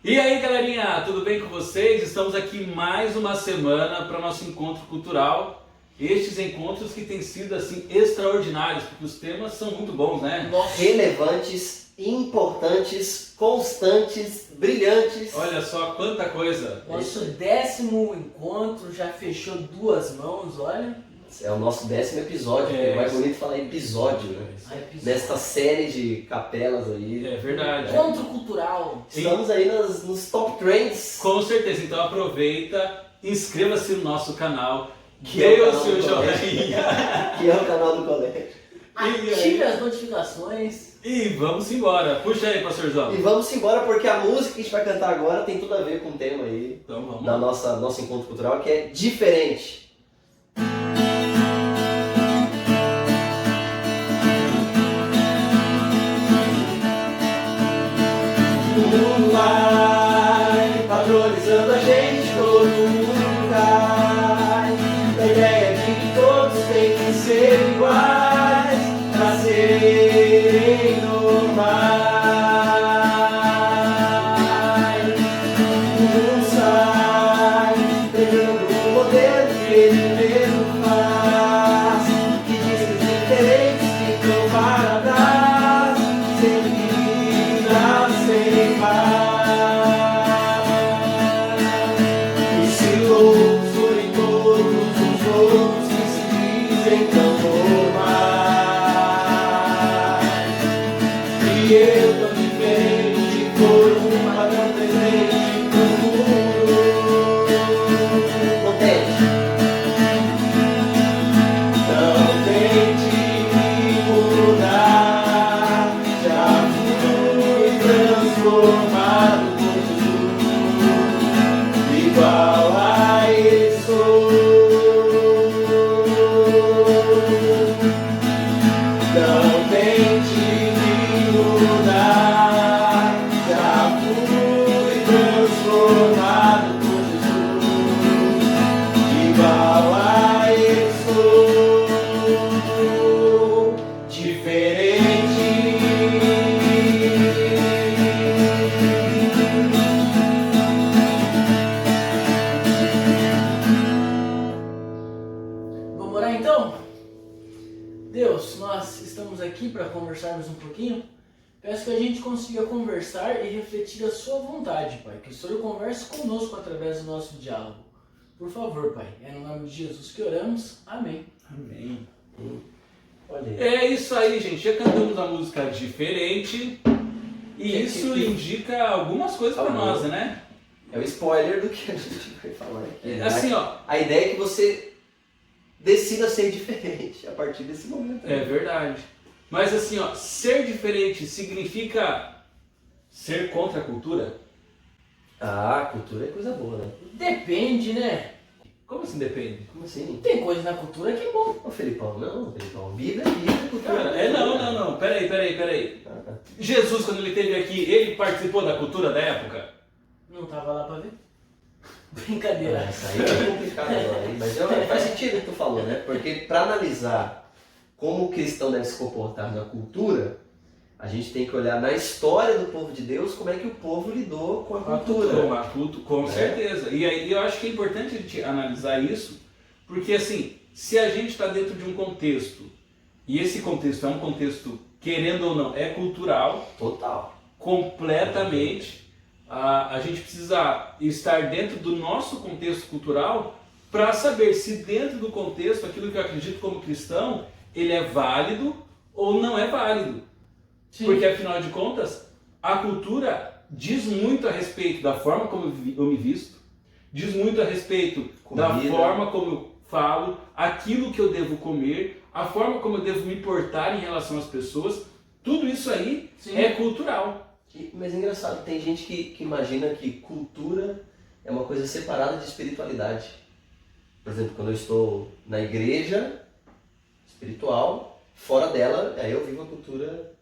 E aí, galerinha, tudo bem com vocês? Estamos aqui mais uma semana para o nosso encontro cultural. Estes encontros que têm sido assim extraordinários, porque os temas são muito bons, né? Relevantes, importantes, constantes, brilhantes. Olha só quanta coisa. Nosso 10º encontro já fechou 2 mãos, olha. É o nosso 10º episódio, é mais bonito falar episódio, né? Nesta série de capelas aí. É verdade. Encontro cultural. Estamos aí nos top trends. Com certeza, então aproveita, inscreva-se no nosso canal, Que é o dê o canal seu do joinha. Que é o canal do colégio. Ative as notificações. E vamos embora. Puxa aí, pastorzão. E vamos embora porque a música que a gente vai cantar agora tem tudo a ver com o tema aí Então vamos. da nosso encontro cultural, que é diferente. O mundo vai padronizando a gente, todo mundo cai da ideia de que todos têm que ser iguais pra serem normais. O mundo sai pegando o modelo que ele mesmo faz, que diz que os diferentes ficam para trás, sem vida, sem paz. E se loucos forem todos os loucos que se dizem tão normais, e eu tão diferente for um padrão presente pro mundo. Não tente me mudar, já fui transformado por Jesus, igual a Ele sou. Não tente me mudar, já fui transformado por Jesus, igual a Ele sou. Diferente. Vamos orar então? Deus, nós estamos aqui para conversarmos um pouquinho. Peço que a gente consiga conversar e refletir a sua vontade, Pai. Que o Senhor converse conosco através do nosso diálogo. Por favor, Pai. É no nome de Jesus que oramos. Amém. Amém. Olha aí. É isso aí, gente. Já cantamos a música diferente. E isso indica algumas coisas para nós, né? É o spoiler do que a gente vai falar aqui. É, assim, ó. A ideia é que você decida ser diferente a partir desse momento. É verdade. Mas assim, ó, ser diferente significa ser contra a cultura? Ah, cultura é coisa boa, né? Depende, né? Como assim depende? Como assim? Tem coisa na cultura que é bom. Ô Felipão, não, Felipão. Vida é vida, cultura Cara, não. Peraí. Ah, tá. Jesus, quando ele esteve aqui, ele participou da cultura da época? Não tava lá pra ver? Brincadeira. Isso aí é complicado agora, hein? Mas faz sentido o que tu falou, né? Porque para analisar como o cristão deve se comportar na cultura, a gente tem que olhar na história do povo de Deus como é que o povo lidou com a cultura. Com certeza. E aí eu acho que é importante a gente analisar isso, porque assim, se a gente está dentro de um contexto, e esse contexto é um contexto, querendo ou não, é cultural, Total. completamente, a gente precisa estar dentro do nosso contexto cultural para saber se dentro do contexto, aquilo que eu acredito como cristão, ele é válido ou não é válido. Sim. Porque afinal de contas, a cultura diz muito a respeito da forma como eu me visto, diz muito a respeito da forma como eu falo, aquilo que eu devo comer, a forma como eu devo me portar em relação às pessoas. Tudo isso aí é cultural. Mas é engraçado, tem gente que imagina que cultura é uma coisa separada de espiritualidade. Por exemplo, quando eu estou na igreja espiritual, fora dela, aí eu vivo a cultura.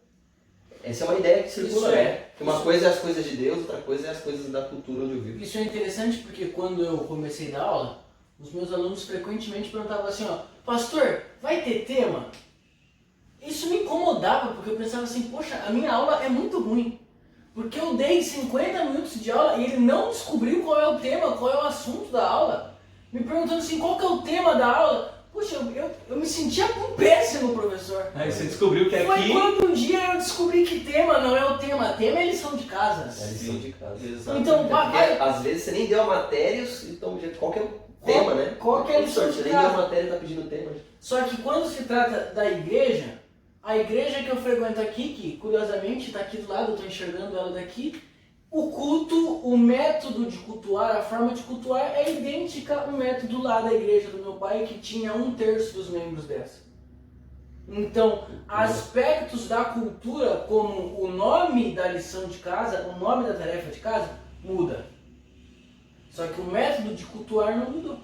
Essa é uma ideia que circula, né? Que uma coisa é as coisas de Deus, outra coisa é as coisas da cultura onde eu vivo. Isso é interessante porque quando eu comecei a dar aula, os meus alunos frequentemente perguntavam assim, ó, pastor, vai ter tema? Isso me incomodava, porque eu pensava assim, poxa, a minha aula é muito ruim. Porque eu dei 50 minutos de aula e ele não descobriu qual é o tema, qual é o assunto da aula. Me perguntando assim, qual que é o tema da aula? Puxa, eu me sentia um péssimo professor. Aí você descobriu que Foi aqui... quando um dia eu descobri que tema não é o tema. Tema é lição de casa. É lição de casa. Exatamente. Então, Porque, às vezes você nem deu a matéria, então qual que é o tema, né? Qual que é a lição Você de nem deu a casa? matéria e tá pedindo tema. Só que quando se trata da igreja, a igreja que eu frequento aqui, que curiosamente está aqui do lado, eu estou enxergando ela daqui, o culto, o método de cultuar, a forma de cultuar é idêntica ao método lá da igreja do meu pai, que tinha 1/3 dos membros dessa. Então, aspectos da cultura, como o nome da lição de casa, o nome da tarefa de casa, muda. Só que o método de cultuar não mudou.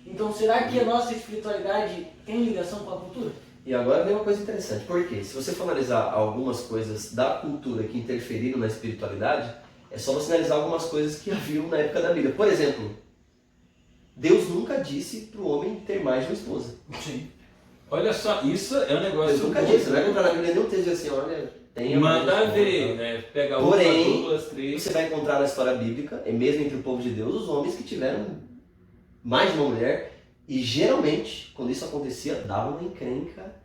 Então, será que a nossa espiritualidade tem ligação com a cultura? E agora vem uma coisa interessante, porque se você for analisar algumas coisas da cultura que interferiram na espiritualidade, é só você analisar algumas coisas que haviam na época da Bíblia. Por exemplo, Deus nunca disse para o homem ter mais de uma esposa. Sim. Olha só, isso é um negócio... Deus nunca disse, não vai encontrar na Bíblia nenhum texto assim, olha, tenha mais de Manda uma ver, esposa. né? Pega Porém, uma, duas, três... Você vai encontrar na história bíblica, e mesmo entre o povo de Deus, os homens que tiveram mais de uma mulher, e geralmente, quando isso acontecia, dava uma encrenca.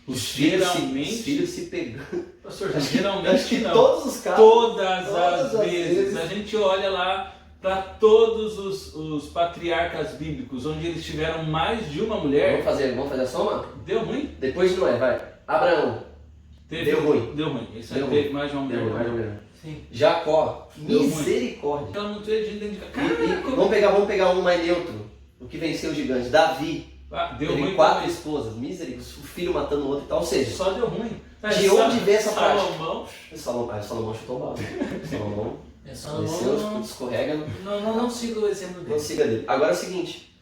Os filhos se pegando. Pastor, Acho que geralmente não. todos os casos. Todas as vezes. A gente olha lá para todos os patriarcas bíblicos, onde eles tiveram mais de uma mulher. Vamos fazer a soma? Deu ruim? Depois de Noé, vai. Abraão. Deu ruim. Deu ruim. Isso aí Deu teve ruim. mais de uma Deu mulher. ruim, mais ou menos. Sim. Jacó. Deu ruim. Misericórdia. Ela não teve gente dentro de E, casa. vamos pegar um mais neutro. O que venceu o gigante. Davi. Deu Teve ruim 4 também. esposas. Misericórdia. O filho matando o outro e tal. Ou seja, Só deu ruim. de onde veio essa prática? Salomão. Salomão chutou mal. Salomão É só desceu, escorrega. não siga o exemplo Não dele. siga dele. Agora é o seguinte.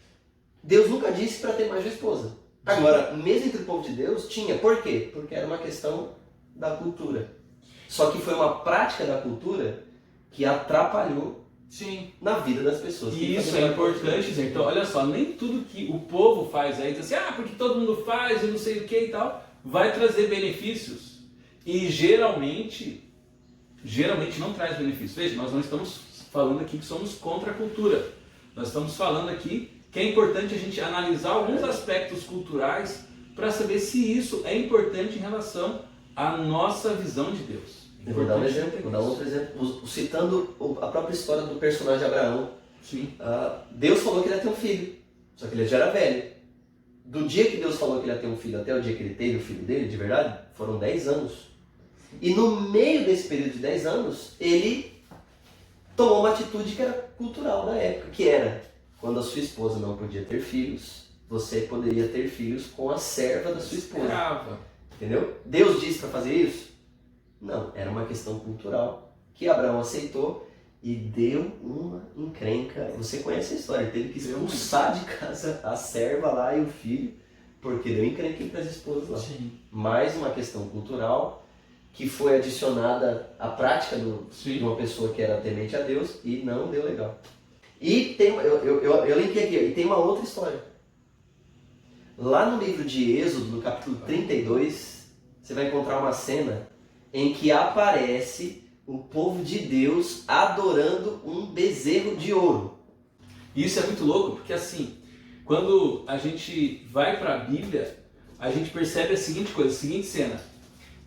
Deus nunca disse para ter mais de uma esposa. Agora, mesmo entre o povo de Deus, tinha. Por quê? Porque era uma questão da cultura. Só que foi uma prática da cultura que atrapalhou Sim. na vida das pessoas. E isso é importante, gente. Então, olha só, nem tudo que o povo faz aí, diz assim, porque todo mundo faz e não sei o que e tal, vai trazer benefícios. E geralmente não traz benefícios. Veja, nós não estamos falando aqui que somos contra a cultura. Nós estamos falando aqui que é importante a gente analisar alguns aspectos culturais para saber se isso é importante em relação à nossa visão de Deus. Eu vou dar um exemplo, vou dar outro exemplo. Citando a própria história do personagem Abraão. Sim. Deus falou que ele ia ter um filho, só que ele já era velho. Do dia que Deus falou que ele ia ter um filho até o dia que ele teve o filho dele, de verdade, foram 10 anos. E no meio desse período de 10 anos, ele tomou uma atitude que era cultural da época, que era, quando a sua esposa não podia ter filhos, você poderia ter filhos com a serva da sua esposa. Escrava. Entendeu? Deus disse para fazer isso? Não, era uma questão cultural que Abraão aceitou e deu uma encrenca. Você conhece a história, ele teve que expulsar de casa a serva lá e o filho, porque deu encrenca entre as esposas lá. Sim. Mais uma questão cultural que foi adicionada à prática Sim. de uma pessoa que era temente a Deus e não deu legal. E tem, eu linkei aqui, e tem uma outra história. Lá no livro de Êxodo, no capítulo 32, você vai encontrar uma cena em que aparece o povo de Deus adorando um bezerro de ouro. Isso é muito louco, porque assim, quando a gente vai para a Bíblia, a gente percebe a seguinte coisa, a seguinte cena.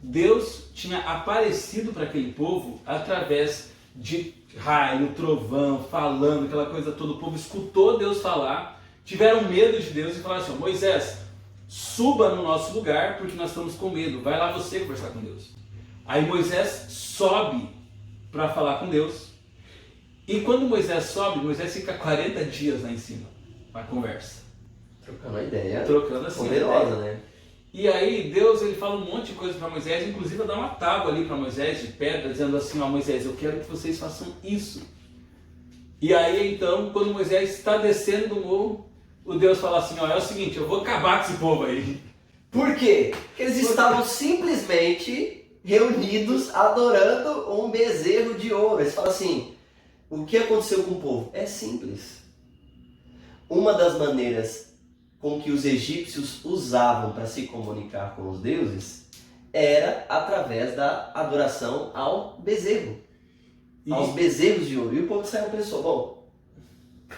Deus tinha aparecido para aquele povo através de raio, trovão, falando, aquela coisa toda. O povo escutou Deus falar, tiveram medo de Deus e falaram assim, Moisés, suba no nosso lugar porque nós estamos com medo, vai lá você conversar com Deus. Aí Moisés sobe para falar com Deus. E quando Moisés sobe, Moisés fica 40 dias lá em cima, na conversa. Trocando a ideia. Trocando assim. Poderosa, né? E aí Deus ele fala um monte de coisa para Moisés, inclusive dá uma tábua ali para Moisés de pedra, dizendo assim, Moisés, eu quero que vocês façam isso. E aí então, quando Moisés está descendo do morro, o Deus fala assim, é o seguinte, eu vou acabar com esse povo aí. Por quê? Porque eles estavam simplesmente reunidos adorando um bezerro de ouro. Eles falam assim, o que aconteceu com o povo? É simples. Uma das maneiras com que os egípcios usavam para se comunicar com os deuses era através da adoração ao bezerro. aos bezerros de ouro. E o povo de Israel pensou, bom,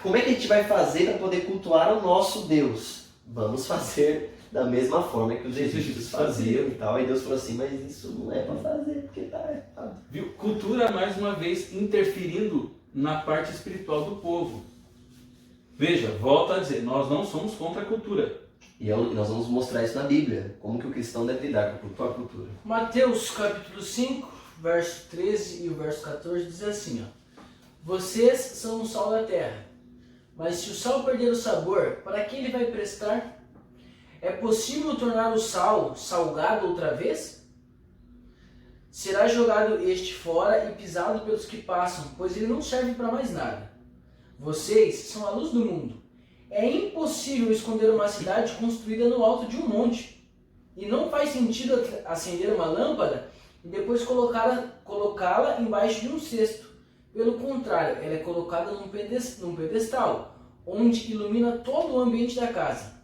como é que a gente vai fazer para poder cultuar o nosso Deus? Vamos fazer da mesma forma que os egípcios faziam e tal. Aí Deus falou assim, mas isso não é para fazer, porque tá errado. Viu? Cultura, mais uma vez, interferindo na parte espiritual do povo. Veja, volto a dizer, nós não somos contra a cultura. E nós vamos mostrar isso na Bíblia, como que o cristão deve lidar com a cultura. Mateus capítulo 5, verso 13 e o verso 14 diz assim, ó: vocês são o sal da terra, mas se o sal perder o sabor, para que ele vai prestar? É possível tornar o sal salgado outra vez? Será jogado este fora e pisado pelos que passam, pois ele não serve para mais nada. Vocês são a luz do mundo. É impossível esconder uma cidade construída no alto de um monte. E não faz sentido acender uma lâmpada e depois colocá-la embaixo de um cesto. Pelo contrário, ela é colocada num pedestal, onde ilumina todo o ambiente da casa.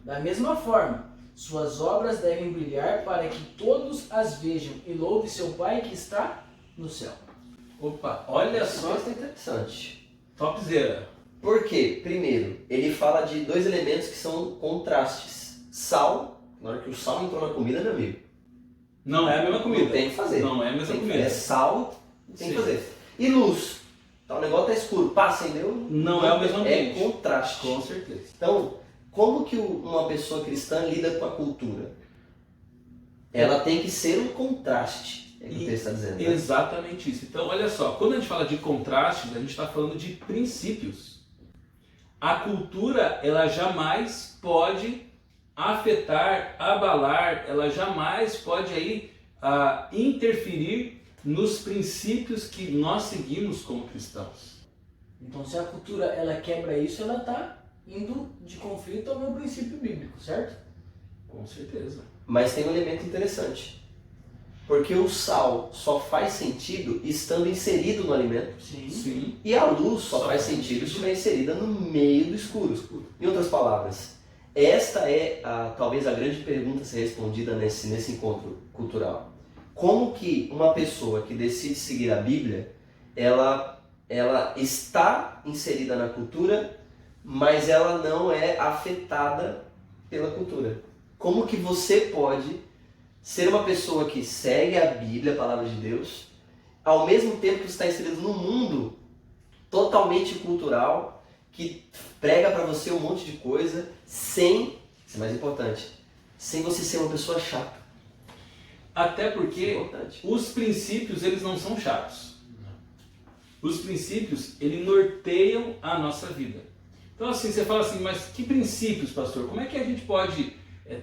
Da mesma forma, suas obras devem brilhar para que todos as vejam e louve seu Pai que está no céu. Opa, olha Esse só, texto é interessante. topzera. Por quê? Primeiro, ele fala de dois elementos que são contrastes. Sal, na hora que o sal entrou na comida, meu amigo, Não é a mesma comida. não tem que fazer. Não é a mesma Tem que comida. fazer. É sal, tem que Sim. fazer. E luz. Então o negócio tá escuro, pá, acendeu. Não é o mesmo ambiente. É contraste. Com certeza. Então, como que uma pessoa cristã lida com a cultura? Ela tem que ser um contraste, é o que o texto está dizendo. Né? Exatamente isso. Então, olha só, quando a gente fala de contrastes, a gente está falando de princípios. A cultura, ela jamais pode afetar, abalar, ela jamais pode aí interferir nos princípios que nós seguimos como cristãos. Então, se a cultura ela quebra isso, ela está indo de conflito ao meu princípio bíblico, certo? Com certeza. Mas tem um elemento interessante. Porque o sal só faz sentido estando inserido no alimento. Sim. Sim. E a luz só Só faz faz sentido se estiver inserida no meio do escuro. Em outras palavras, esta é talvez a grande pergunta a ser respondida nesse encontro cultural. Como que uma pessoa que decide seguir a Bíblia, ela está inserida na cultura, mas ela não é afetada pela cultura? Como que você pode ser uma pessoa que segue a Bíblia, a palavra de Deus, ao mesmo tempo que está inserido num mundo totalmente cultural, que prega para você um monte de coisa, sem, isso é mais importante, sem você ser uma pessoa chata. Até Isso é porque importante. os princípios, eles não são chatos. Os princípios, eles norteiam a nossa vida. Então assim, você fala assim, mas que princípios, pastor? Como é que a gente pode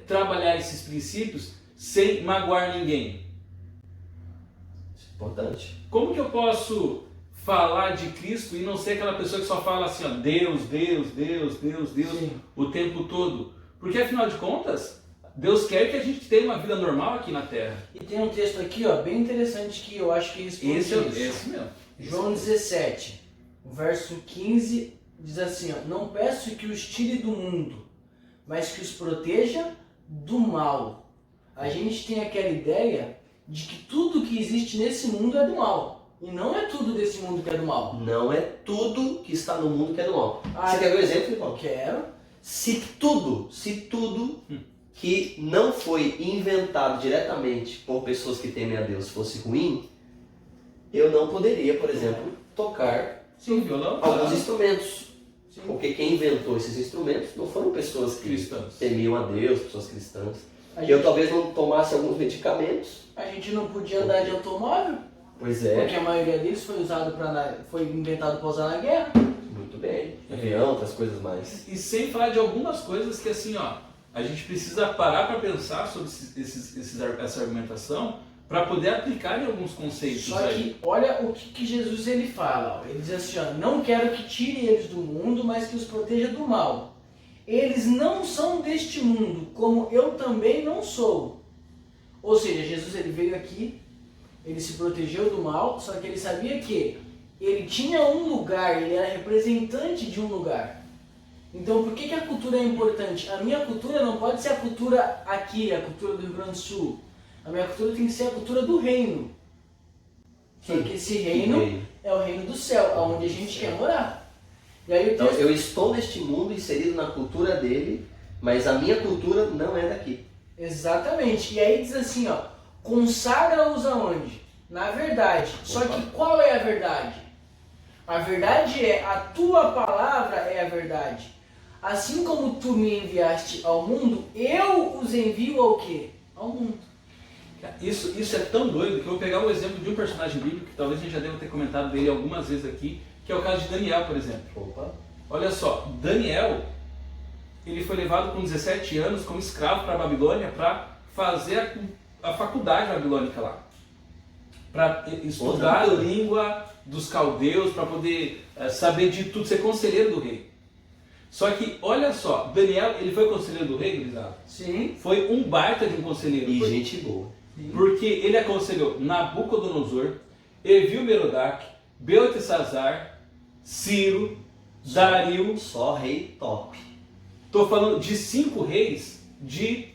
trabalhar esses princípios sem magoar ninguém? Isso é importante. Como que eu posso falar de Cristo e não ser aquela pessoa que só fala assim, ó, Deus, Deus, Deus, Deus, Deus, Sim. o tempo todo? Porque afinal de contas, Deus quer que a gente tenha uma vida normal aqui na Terra. E tem um texto aqui, ó, bem interessante que eu acho que responde Esse é isso. esse mesmo. João 17, o verso 15 diz assim, ó: não peço que os tire do mundo, mas que os proteja do mal. A gente tem aquela ideia de que tudo que existe nesse mundo é do mal. E não é tudo desse mundo que é do mal. Não é tudo que está no mundo que é do mal. Ah, Você quer ver um exemplo, irmão? Quero. Se tudo que não foi inventado diretamente por pessoas que temem a Deus fosse ruim, eu não poderia, por exemplo, tocar Sim, violão. alguns instrumentos. Sim. Porque quem inventou esses instrumentos não foram pessoas que Cristãos. temiam a Deus, pessoas cristãs. A Eu gente, talvez não tomasse alguns medicamentos. a gente não podia andar de automóvel, Pois porque é, a maioria deles foi inventado para usar na guerra. muito bem. Avião, outras coisas mais. E sem falar de algumas coisas que assim, ó, a gente precisa parar para pensar sobre essa argumentação para poder aplicar em alguns conceitos. Só aí. que olha o que Jesus ele fala. Ó. Ele diz assim, ó: não quero que tire eles do mundo, mas que os proteja do mal. Eles não são deste mundo, como eu também não sou. Ou seja, Jesus ele veio aqui, ele se protegeu do mal, só que ele sabia que ele tinha um lugar, ele era representante de um lugar. Então por que a cultura é importante? A minha cultura não pode ser a cultura aqui, a cultura do Rio Grande do Sul. A minha cultura tem que ser a cultura do reino. Só que esse reino é o reino do céu, aonde a gente quer morar. E aí o Então, texto... eu estou neste mundo inserido na cultura dele, mas a minha cultura não é daqui. Exatamente. E aí diz assim, ó, consagra-os aonde? Na verdade. Só que qual é a verdade? A verdade é, a tua palavra é a verdade. Assim como tu me enviaste ao mundo, eu os envio ao quê? Ao mundo. Isso é tão doido que eu vou pegar um exemplo de um personagem bíblico que talvez a gente já deva ter comentado dele algumas vezes aqui, que é o caso de Daniel, por exemplo. Opa. Olha só, Daniel, ele foi levado com 17 anos como escravo para a Babilônia para fazer a faculdade babilônica lá. Para estudar a língua dos caldeus, para poder saber de tudo, ser conselheiro do rei. Só que, olha só, Daniel, ele foi conselheiro do rei, Grisado? Sim. Foi um baita de um conselheiro. E gente boa. Porque ele aconselhou Nabucodonosor, Evil-Merodach, Beltesazar, Ciro, Dario. Só rei top. Estou falando de 5 reis de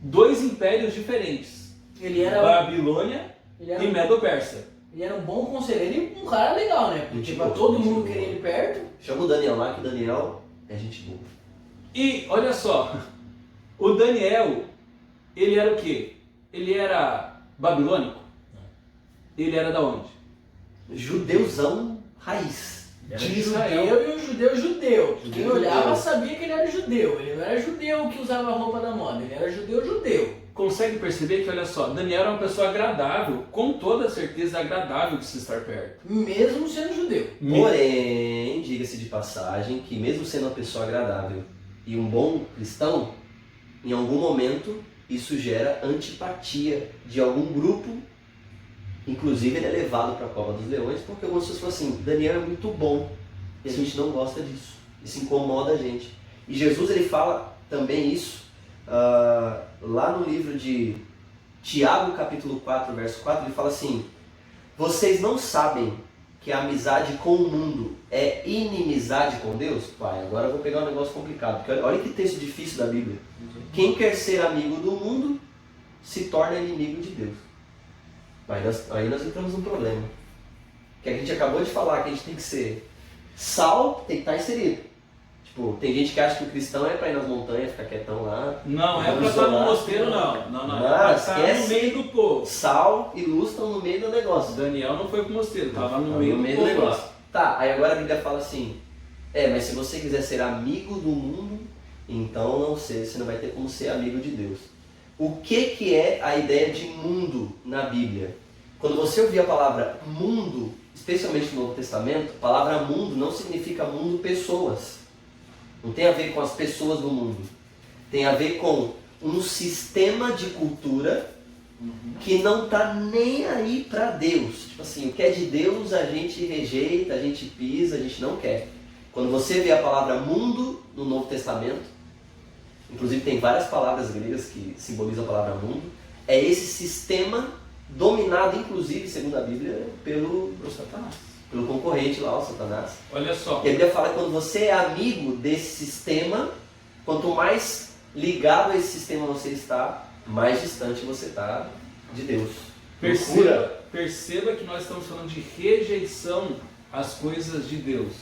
2 impérios diferentes. Ele era Babilônia e Medo-Persa. Ele era um bom conselheiro e um cara legal, né? Porque Gente pra boa, todo gente mundo boa. querer ele perto. Chama o Daniel lá, que Daniel é gente boa. E olha só, o Daniel, ele era o quê? Ele era babilônico? Ele era da onde? Judeuzão raiz. De Israel. Judeu e um judeu judeu. Quem Judeu olhava judeu. sabia que ele era judeu. Ele não era judeu que usava a roupa da moda, ele era judeu. Consegue perceber que, olha só, Daniel era uma pessoa agradável, com toda certeza agradável de se estar perto. Mesmo sendo judeu. Porém, diga-se de passagem, que mesmo sendo uma pessoa agradável e um bom cristão, em algum momento isso gera antipatia de algum grupo. Inclusive ele é levado para a cova dos leões porque algumas pessoas falam assim, Daniel é muito bom e a gente não gosta disso. Isso incomoda a gente. E Jesus ele fala também isso lá no livro de Tiago capítulo 4, verso 4, ele fala assim, vocês não sabem que a amizade com o mundo é inimizade com Deus? Pai, agora eu vou pegar um negócio complicado, porque olha que texto difícil da Bíblia. Quem quer ser amigo do mundo se torna inimigo de Deus. Aí nós entramos num problema. Que a gente acabou de falar que a gente tem que ser sal, tem que estar inserido. Tipo, tem gente que acha que o cristão é pra ir nas montanhas, ficar quietão lá. Não, é pra Vamos estar no isolar. mosteiro, não. Não, Mas é pra estar no esquece. meio do povo. Sal e luz estão no meio do negócio. Daniel não foi pro mosteiro, estava no Tá meio, do povo negócio. lá. Tá, aí agora a Bíblia fala assim, mas se você quiser ser amigo do mundo, então não sei, você não vai ter como ser amigo de Deus. O que é a ideia de mundo na Bíblia? Quando você ouvir a palavra mundo, especialmente no Novo Testamento, a palavra mundo não significa mundo pessoas. Não tem a ver com as pessoas do mundo. Tem a ver com um sistema de cultura que não está nem aí para Deus. Tipo assim, o que é de Deus a gente rejeita, a gente pisa, a gente não quer. Quando você vê a palavra mundo no Novo Testamento, inclusive tem várias palavras gregas que simbolizam a palavra mundo, é esse sistema dominado, inclusive, segundo a Bíblia, pelo Satanás. Pelo concorrente lá, o Satanás. Olha só. E a Bíblia fala que quando você é amigo desse sistema, quanto mais ligado a esse sistema você está, mais distante você está de Deus. Perceba que nós estamos falando de rejeição às coisas de Deus.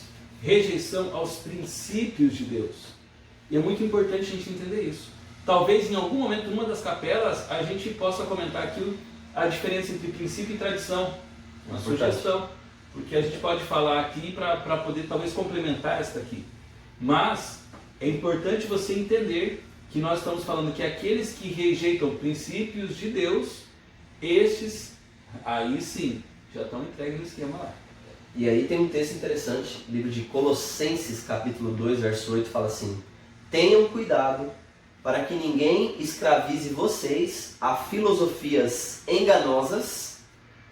Rejeição aos princípios de Deus. E é muito importante a gente entender isso. Talvez em algum momento, numa das capelas, a gente possa comentar aquilo, a diferença entre princípio e tradição. Uma sugestão. Porque a gente pode falar aqui para poder talvez complementar esta aqui. Mas é importante você entender que nós estamos falando que aqueles que rejeitam princípios de Deus, estes, aí sim, já estão entregues no esquema lá. E aí tem um texto interessante, livro de Colossenses, capítulo 2, verso 8, fala assim, tenham cuidado para que ninguém escravize vocês a filosofias enganosas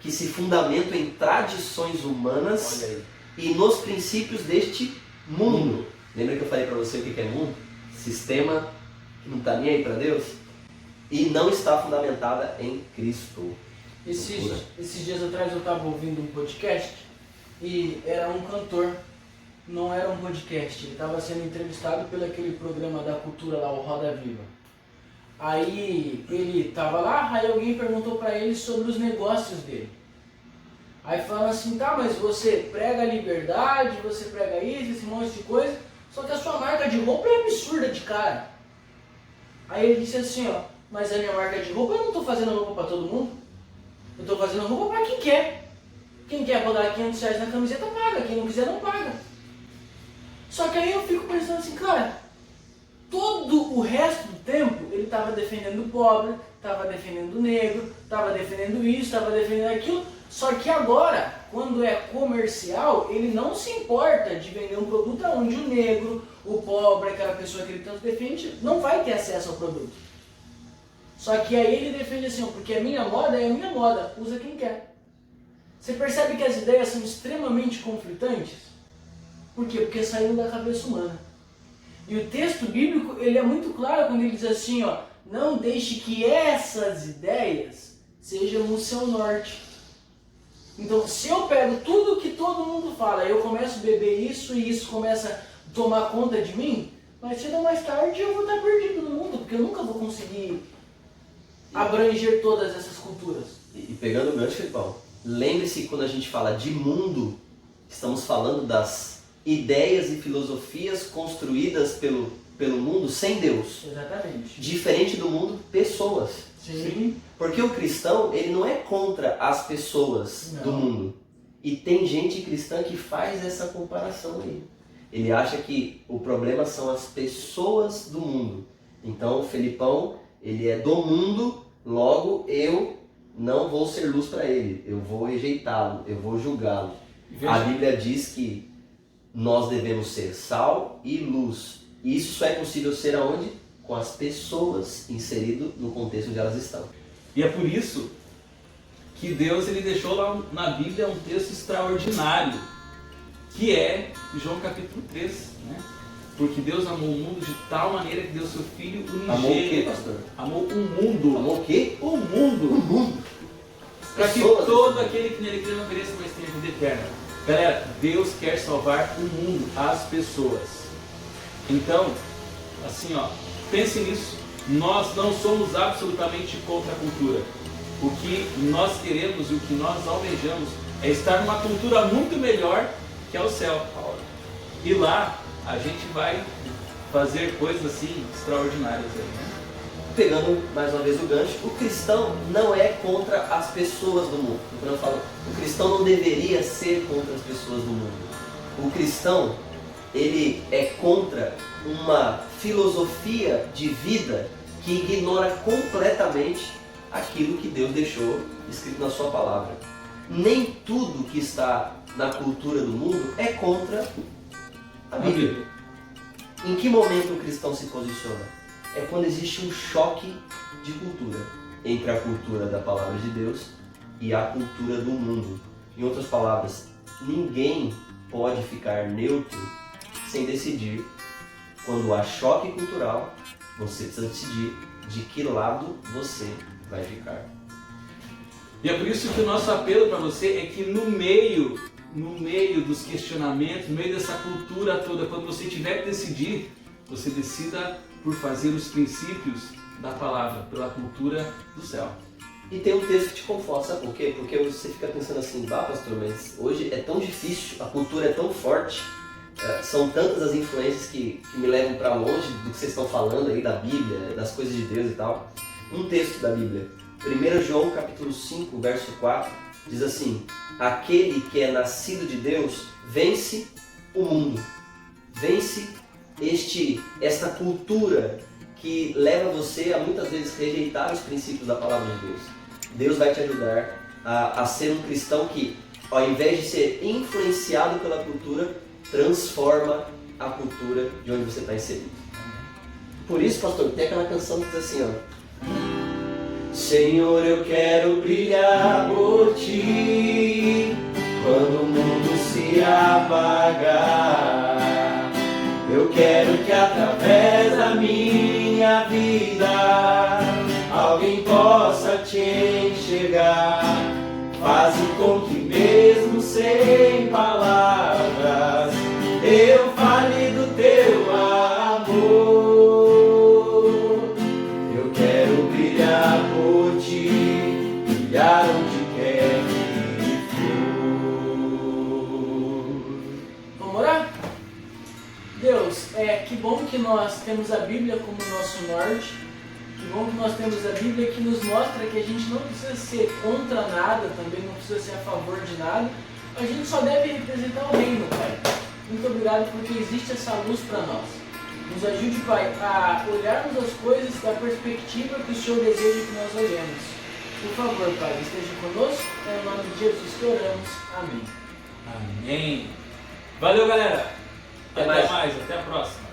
que se fundamentam em tradições humanas e nos princípios deste mundo. Lembra que eu falei para você o que é mundo? Sistema que não está nem aí para Deus? E não está fundamentada em Cristo. Esses dias atrás eu estava ouvindo um podcast e era um cantor, não era um podcast, ele estava sendo entrevistado pelo aquele programa da cultura lá, o Roda Viva. Aí ele estava lá, aí alguém perguntou para ele sobre os negócios dele. Aí falam assim, tá, mas você prega a liberdade, você prega isso, esse monte de coisa, só que a sua marca de roupa é absurda de cara. Aí ele disse assim, ó, mas a minha marca de roupa, eu não estou fazendo roupa para todo mundo. Eu estou fazendo roupa para quem quer. Quem quer pagar R$500 na camiseta, paga. Quem não quiser, não paga. Só que aí eu fico pensando assim, cara, todo o resto do tempo ele estava defendendo o pobre, estava defendendo o negro, estava defendendo isso, estava defendendo aquilo. Só que agora, quando é comercial, ele não se importa de vender um produto onde o negro, o pobre, aquela pessoa que ele tanto defende, não vai ter acesso ao produto. Só que aí ele defende assim, porque a minha moda é a minha moda, usa quem quer. Você percebe que as ideias são extremamente conflitantes? Por quê? Porque saíram da cabeça humana. E o texto bíblico, ele é muito claro quando ele diz assim, ó, não deixe que essas ideias sejam o seu norte. Então, se eu pego tudo que todo mundo fala, eu começo a beber isso e isso começa a tomar conta de mim, mais cedo ou mais tarde eu vou estar perdido no mundo, porque eu nunca vou conseguir abranger todas essas culturas. E pegando o gancho, Felipão, lembre-se que quando a gente fala de mundo, estamos falando das ideias e filosofias construídas pelo mundo sem Deus. Exatamente. Diferente do mundo, pessoas. Sim. Porque o cristão, ele não é contra as pessoas do mundo. E tem gente cristã que faz essa comparação aí. Ele acha que o problema são as pessoas do mundo. Então, o Felipão, ele é do mundo, logo eu não vou ser luz para ele. Eu vou rejeitá-lo, eu vou julgá-lo. A Bíblia diz que nós devemos ser sal e luz. E isso só é possível ser aonde? Com as pessoas inseridas no contexto onde elas estão. E é por isso que Deus ele deixou lá na Bíblia um texto extraordinário, que é João capítulo 3, né? Porque Deus amou o mundo de tal maneira que deu seu Filho unigênito. Amou o quê, pastor? Amou o mundo. Amou o quê? O mundo. O mundo. Para que todo aquele que nele crê não pereça, mas tenha vida eterna. Galera, Deus quer salvar o mundo, as pessoas. Então, assim, ó, pense nisso. Nós não somos absolutamente contra a cultura. O que nós queremos e o que nós almejamos é estar numa cultura muito melhor que é o céu. E lá a gente vai fazer coisas assim extraordinárias aí, né? Pegando mais uma vez o gancho, o cristão não é contra as pessoas do mundo. Quando eu falo, o cristão não deveria ser contra as pessoas do mundo. O cristão, ele é contra uma filosofia de vida que ignora completamente aquilo que Deus deixou escrito na sua palavra. Nem tudo que está na cultura do mundo é contra a Bíblia. Em que momento o cristão se posiciona? É quando existe um choque de cultura entre a cultura da palavra de Deus e a cultura do mundo. Em outras palavras, ninguém pode ficar neutro sem decidir. Quando há choque cultural, você precisa decidir de que lado você vai ficar. E é por isso que o nosso apelo para você é que no meio dos questionamentos, no meio dessa cultura toda, quando você tiver que decidir, você decida por fazer os princípios da palavra, pela cultura do céu. E tem um texto que te conforta, sabe por quê? Porque você fica pensando assim, pastor, mas hoje é tão difícil, a cultura é tão forte, são tantas as influências que me levam para longe do que vocês estão falando aí da Bíblia, das coisas de Deus e tal. Um texto da Bíblia, 1 João capítulo 5, verso 4, diz assim: aquele que é nascido de Deus vence o mundo, vence esta cultura que leva você a muitas vezes rejeitar os princípios da palavra de Deus. Deus vai te ajudar a ser um cristão que, ao invés de ser influenciado pela cultura, transforma a cultura de onde você está inserido. Por isso, pastor, tem aquela canção que diz assim, ó: Senhor, eu quero brilhar por ti quando o mundo se apagar. Eu quero que através da minha vida alguém possa te enxergar. Faze com que mesmo sem palavras eu fale do teu amor. Eu quero brilhar por ti, brilhar onde quer que for. Deus, que bom que nós temos a Bíblia como nosso norte. Que bom que nós temos a Bíblia que nos mostra que a gente não precisa ser contra nada, também não precisa ser a favor de nada. A gente só deve representar o reino, Pai. Muito obrigado porque existe essa luz para nós. Nos ajude, Pai, a olharmos as coisas da perspectiva que o Senhor deseja que nós olhemos. Por favor, Pai, esteja conosco. É em nome de Jesus que oramos. Amém. Amém. Valeu, galera. Até mais. Até a próxima.